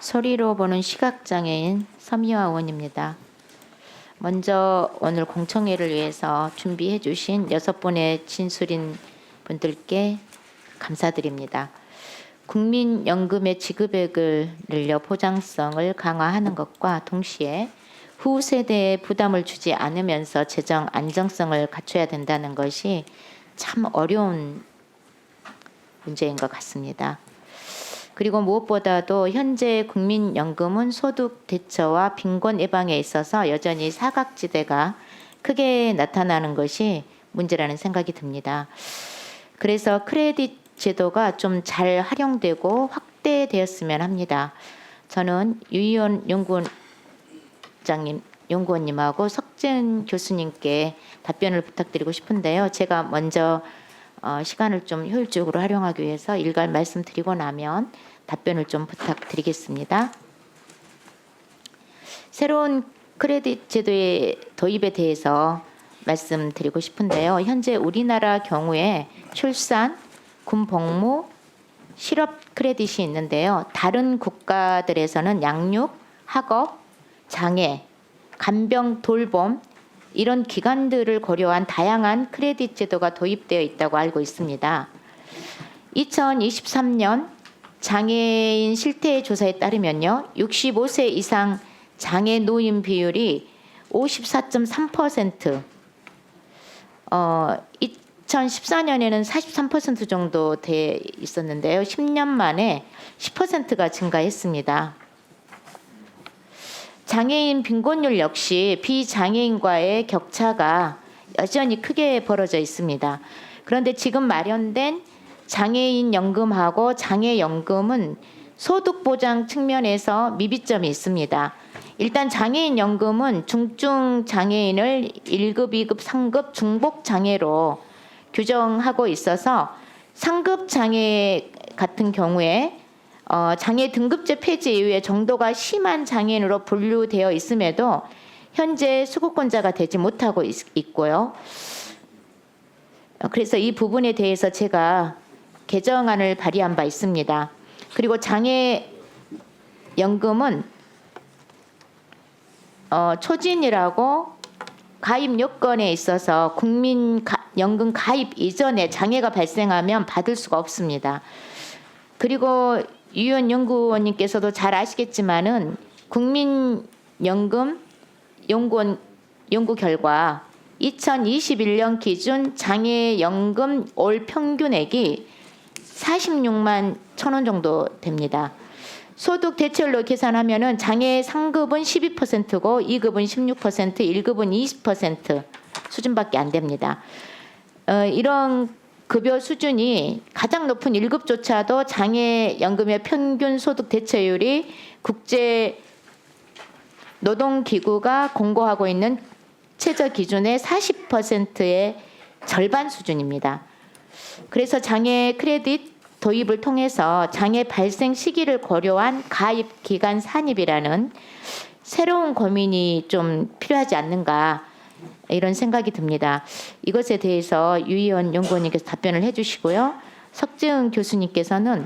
소리로 보는 시각장애인 서미화 의원입니다. 먼저 오늘 공청회를 위해서 준비해 주신 6분의 진술인 분들께 감사드립니다. 국민연금의 지급액을 늘려 보장성을 강화하는 것과 동시에 후세대에 부담을 주지 않으면서 재정 안정성을 갖춰야 된다는 것이 참 어려운 문제인 것 같습니다. 그리고 무엇보다도 현재 국민연금은 소득 대처와 빈곤 예방에 있어서 여전히 사각지대가 크게 나타나는 것이 문제라는 생각이 듭니다. 그래서 크레딧 제도가 좀 잘 활용되고 확대되었으면 합니다. 저는 유희원 연구원님하고 석재은 교수님께 답변을 부탁드리고 싶은데요. 제가 먼저 시간을 좀 효율적으로 활용하기 위해서 일괄 말씀드리고 나면 답변을 좀 부탁드리겠습니다. 새로운 크레딧 제도의 도입에 대해서 말씀드리고 싶은데요. 현재 우리나라 경우에 출산, 군 복무, 실업 크레딧이 있는데요. 다른 국가들에서는 양육, 학업, 장애, 간병, 돌봄 이런 기관들을 고려한 다양한 크레딧 제도가 도입되어 있다고 알고 있습니다. 2023년 장애인 실태 조사에 따르면요. 65세 이상 장애 노인 비율이 54.3%, 2014년에는 43% 정도 돼 있었는데요. 10년 만에 10%가 증가했습니다. 장애인 빈곤율 역시 비장애인과의 격차가 여전히 크게 벌어져 있습니다. 그런데 지금 마련된 장애인 연금하고 장애연금은 소득 보장 측면에서 미비점이 있습니다. 일단 장애인 연금은 중증 장애인을 1급, 2급, 3급 중복 장애로 규정하고 있어서 상급 장애 같은 경우에 장애 등급제 폐지 이후에 정도가 심한 장애인으로 분류되어 있음에도 현재 수급권자가 되지 못하고 있고요. 그래서 이 부분에 대해서 제가 개정안을 발의한 바 있습니다. 그리고 장애연금은 초진이라고 가입 요건에 있어서 국민연금 가입 이전에 장애가 발생하면 받을 수가 없습니다. 그리고 유희원 연구원님께서도 잘 아시겠지만은 국민연금 연구 결과 2021년 기준 장애연금 올 평균액이 46만 1,000원 정도 됩니다. 소득 대체율로 계산하면은 장애 상급은 12%고 2급은 16%, 1급은 20% 수준밖에 안 됩니다. 이런 급여 수준이 가장 높은 1급조차도 장애연금의 평균 소득 대체율이 국제 노동기구가 공고하고 있는 최저 기준의 40%의 절반 수준입니다. 그래서 장애 크레딧 도입을 통해서 장애 발생 시기를 고려한 가입 기간 산입이라는 새로운 고민이 좀 필요하지 않는가 이런 생각이 듭니다. 이것에 대해서 유희원 연구원님께서 답변을 해주시고요. 석재은 교수님께서는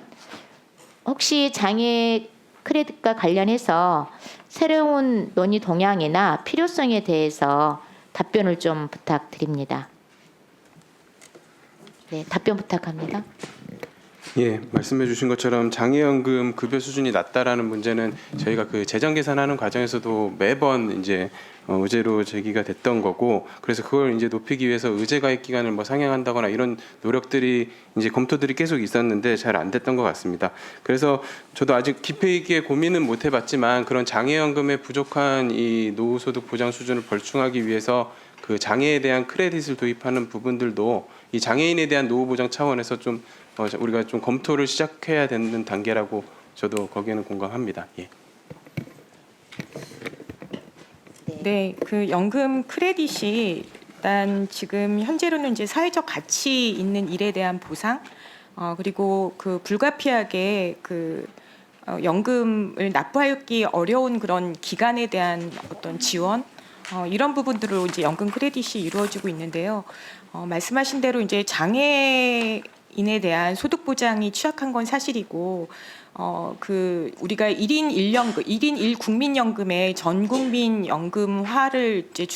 혹시 장애 크레딧과 관련해서 새로운 논의 동향이나 필요성에 대해서 답변을 좀 부탁드립니다. 네, 답변 부탁합니다. 예, 말씀해 주신 것처럼 장애연금 급여 수준이 낮다라는 문제는 저희가 그 재정 계산하는 과정에서도 매번 이제 의제로 제기가 됐던 거고, 그래서 그걸 이제 높이기 위해서 의제 가입 기간을 뭐 상향한다거나 이런 노력들이 이제 검토들이 계속 있었는데 잘 안 됐던 것 같습니다. 그래서 저도 아직 깊이 있게 고민은 못 해봤지만 그런 장애연금의 부족한 이 노후소득 보장 수준을 벌충하기 위해서 그 장애에 대한 크레딧을 도입하는 부분들도 이 장애인에 대한 노후 보장 차원에서 좀 우리가 좀 검토를 시작해야 되는 단계라고 저도 거기에는 공감합니다. 예. 네, 그 연금 크레딧이 일단 지금 현재로는 이제 사회적 가치 있는 일에 대한 보상, 그리고 그 불가피하게 그 연금을 납부하기 어려운 그런 기간에 대한 어떤 지원, 이런 부분들로 이제 연금 크레딧이 이루어지고 있는데요. 말씀하신 대로 이제 장애 장애인에 대한 소득 보장이 취약한 건 사실이고 그 우리가 1인 1연금, 1인 1국민연금의 전 국민 연금화를 이제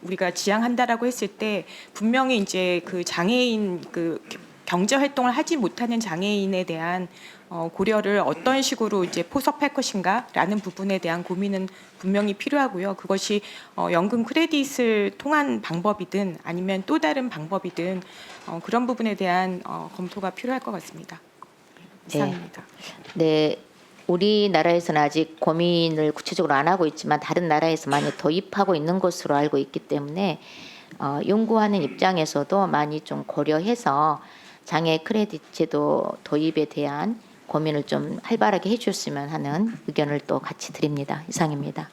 우리가 지향한다라고 했을 때 분명히 이제 그 장애인 그 경제 활동을 하지 못하는 장애인에 대한 고려를 어떤 식으로 이제 포섭할 것인가라는 부분에 대한 고민은 분명히 필요하고요. 그것이 연금 크레딧을 통한 방법이든 아니면 또 다른 방법이든 그런 부분에 대한 검토가 필요할 것 같습니다. 이상입니다. 네, 우리나라에서는 아직 고민을 구체적으로 안 하고 있지만 다른 나라에서 많이 도입하고 있는 것으로 알고 있기 때문에 연구하는 입장에서도 많이 좀 고려해서 장애 크레딧 제도 도입에 대한 고민을 좀 활발하게 해주셨으면 하는 의견을 또 같이 드립니다. 이상입니다.